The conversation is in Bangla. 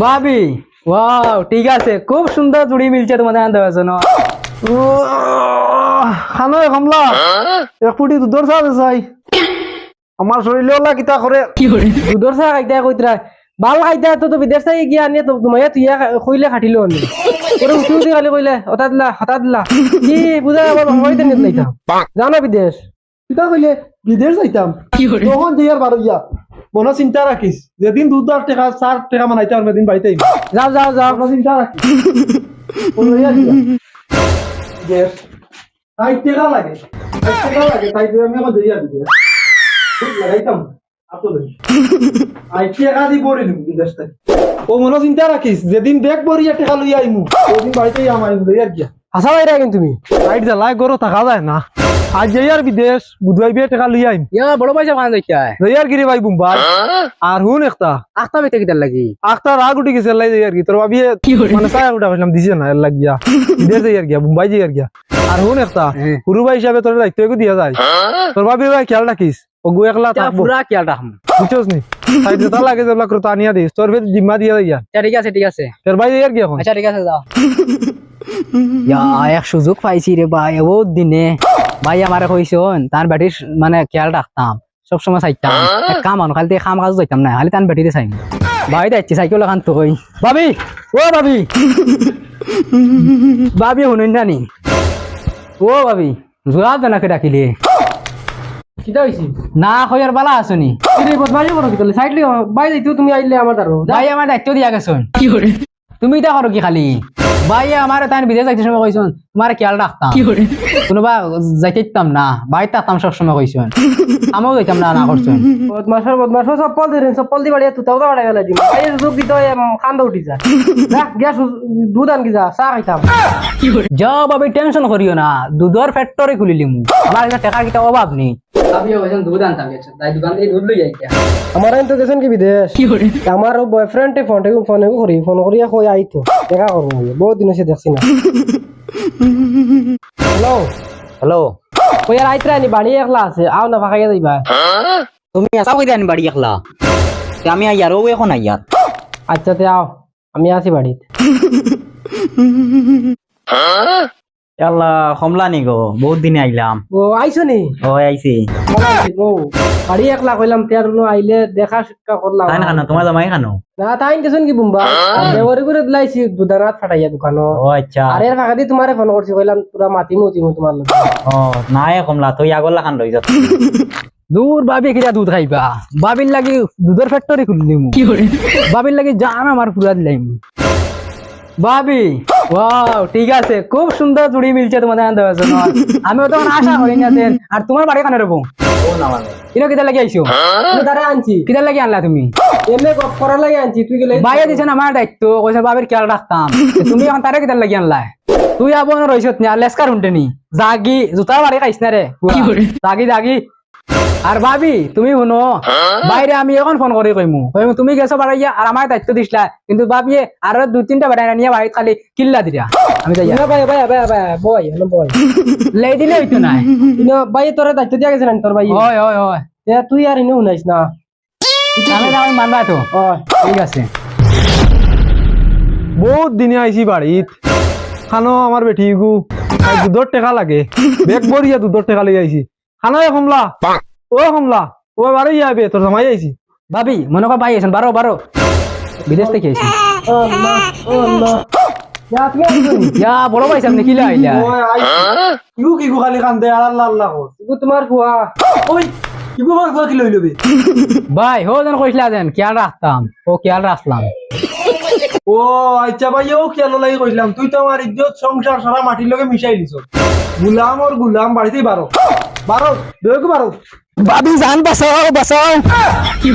ভাবি ওয়াও ঠিক আছে, খুব সুন্দর জুড়ি মিলছে তোমাদের আনতে জন্য। খানো কমলা এক ফুটি দুধর চা চাই আমার শরীরে ওলা কিতা করে দুধর চা খাইতে কইতরা ভাল খাইতে তো বিদেশ থেকে গিয়া আনিয়ে তো তোমার তুই কইলে খাটিলো আমি ওরে উঠি উঠি খালি কইলে হঠাৎ দিলা কি বুঝা হইতে নিত নাইতা জানো বিদেশ কিতা কইলে বিদেশ যাইতাম তখন দিয়ার বারো গিয়া মনে চিন্তা রাখিস যেদিন দুধ আর টাকা 4 টাকা মানাইতে পারবে দিন বাড়িতে যাও যাও যাও মনে চিন্তা রাখিস বিদেশ তাই টাকা লাগে তাই আমি আমার দিয়া দিবে লাগাইতাম আসলে আইটি টাকা দি পড়ে নিব বিদেশ থেকে ও মনে চিন্তা রাখিস যেদিন ব্যাগ ভরিয়া টাকা লইয়া আইমু ওদিন বাড়িতেই আমার লইয়া গিয়া হাসা বাইরা কিন্তু তুমি রাইট জ্বালায় গরো থাকা যায় না আজ যাই আর বিদেশ বুধবাই বিয়ে টাকা লইয়া আইম ইয়া বড় পয়সা কান দেখিয়া যাই আর গিরি ভাই বুম্বাই আর হুন একটা আখতা বেতে কিতার লাগি আখতা রাগ উঠি গেছে লাই যাই আর কি তোর ভাবি মানে চায় উঠা কইলাম দিছে না এর লাগিয়া বিদেশ যাই আর গিয়া মুম্বাই যাই আর গিয়া আর হুন একটা গুরু ভাই হিসাবে তোর দায়িত্ব একটু দিয়া যায় তোর ভাবি ভাই খেয়াল রাখিস ওগু একলা থাকবো পুরা খেয়াল রাখম বুঝছস নি তাই যেটা লাগে যেগুলা করে তা নিয়া দিস তোর ফের জিম্মা দিয়া দিয়া ঠিক আছে তোর ভাই যাই আর গিয়া এখন আচ্ছা ঠিক আছে যাও ইয়া এক সুযোগ পাইছি রে ভাই বহুত দিনে ভাই আমারে কইছন তার ব্যাটির মানে খেয়াল রাখতাম সব সময় চাইতাম এক কাম আনো খালি কাম কাজ যাইতাম না খালি তার ব্যাটিতে চাইম ভাই যাচ্ছি সাইকেল খান তো কই ভাবি ও ভাবি ভাবি শুনুন না নি ও ভাবি জোয়া জানাকে ডাকিলে কিটা হইছি না কইয়ার বালা আসনি তুই বদমাশি করো কি তাহলে সাইড লিও ভাই যাইতো তুমি আইলে আমার দারো ভাই আমার দায়িত্ব দিয়া গেছন তুমি এটা করো কি খালি ভাই আমার তাই বিদেশ যাইতে সময় কইছন তোমার খেয়াল রাখতাম কোনোবা যাইতে দিতাম না বাড়িতে থাকতাম সবসময় কইছন আমিও যাইতাম না না করছন বদমাশ চপ্পল দিলেন চপ্পল দি বাড়িয়া তুতাও বাড়া গেল দিন ভাই যোগ দিতে খান্দা উঠি যা গ্যাস দুধ আনকি যা চা খাইতাম যাও ভাবি টেনশন করিও না দুধর ফ্যাক্টরি খুলিলিম আমার এটা টাকার কিটা অভাব নেই ভাবি কইছন দুধ আনতাম গেছে তাই দোকান থেকে দুধ লই যাইতা আমার তো গেছেন কি বিদেশ আমার বয়ফ্রেন্ড ফোন করিয়া কই আইতো দেখা করবো বহুত দিন এসে দেখছি না হ্যালো হ্যালো কই আর আইতরা নি বাড়ি একলা আছে আও না ফাঁকাইয়া যাইবা তুমি আসা কই দেন বাড়ি একলা আমি আইয়ার ও এখন আইয়ার আচ্ছা তে আও আমি আছি বাড়িতে আল্লাহ কমলা নি গো বহুত দিনে আইলাম ও আইছো নি ও আইছি বাড়ি একলা কইলাম তেয়ার আইলে দেখা শিক্ষা করলাম তাই না খানো তোমার জামাই খানো না তাই গেছেন কি বুম্বা দেওয়ারি করে দিলাইছি দুদানাত ফাটাইয়া দোকানো ও আচ্ছা আরে এর ফাঁকা দিয়ে তোমারে ফোন করছি কইলাম পুরা মাতিমু তোমার লোক ও নাই কমলা তুই আগলা খান লই যা দূর ভাবি কিরা দুধ খাইবা ভাবির লাগি দুধের ফ্যাক্টরি খুললিম ভাবির লাগি জান আমার পুরা দিলাম ভাবি ওয়াও ঠিক আছে, খুব সুন্দর জুড়ি মিলছে তোমাদের আনতে জন্য। আমিও তখন আশা করি না দেন। আর তোমার বাড়ি কানে রবো কিনো কিতা লাগি আইছো তারে আনছি কিতা লাগি আনলা তুমি এমনি গপ করার লাগি আনছি তুই গেলে বাইরে দিছেন আমার দায়িত্ব কইছে বাবির খেয়াল রাখতাম তুমি এখন তারে কিতা লাগি আনলা তুই আবো রইছত না লেসকার উনতে নি জাগি জুতা বাড়ি খাইছ না রে জাগি জাগি আর ভাবি তুমি শুনো বাইরে আমি এখন ফোন করি কইমু তুমি গেছো বাড়াইয়া আর আমার দায়িত্ব দিছিলা কিন্তু ভাবি আর 2-3টা বাড়াই নিয়ে বাড়িতে খালি কিল্লা দিরা আমি যাই না ভাই ভাই ভাই ভাই বয় না বয় লেই দিলে হইতো না ইনো ভাই তোর দায়িত্ব দিয়া গেছে না তোর ভাই ওই ওই ওই তে তুই আর ইনো শুনাইস না আমি মানবা তো ঠিক আছে। বহুত দিনে আইছি বাড়িত খানো আমার বেটি গু দুধর টেকা লাগে বেগ বরিয়া দুধর টেকা লই আইছি খানো কমলা ও কমলা ও বাড়ি যাবে তোর জামাই আইছি ভাবি মনে কর ভাই আছেন 12 বিদেশ থেকে আইছি ইয়া বড় ভাই সামনে কিলা আইলা ইগু কিগু খালি কান্দে আর আল্লাহ আল্লাহ কর ইগু তোমার ফুয়া ওই ইগু আমার ফুয়া কি লই লবি ভাই হো যেন কইলা দেন খেয়াল রাখতাম ও খেয়াল রাখলাম ও আচ্ছা ভাই ও খেয়াল লাগি কইলাম তুই তো আমার ইজ্জত সংসার সারা মাটির লগে মিশাই দিছ গুলাম আর গুলাম বাড়িতেই 12 দইগু 12 ভাবি জান বাঁচাও বাঁচাও কি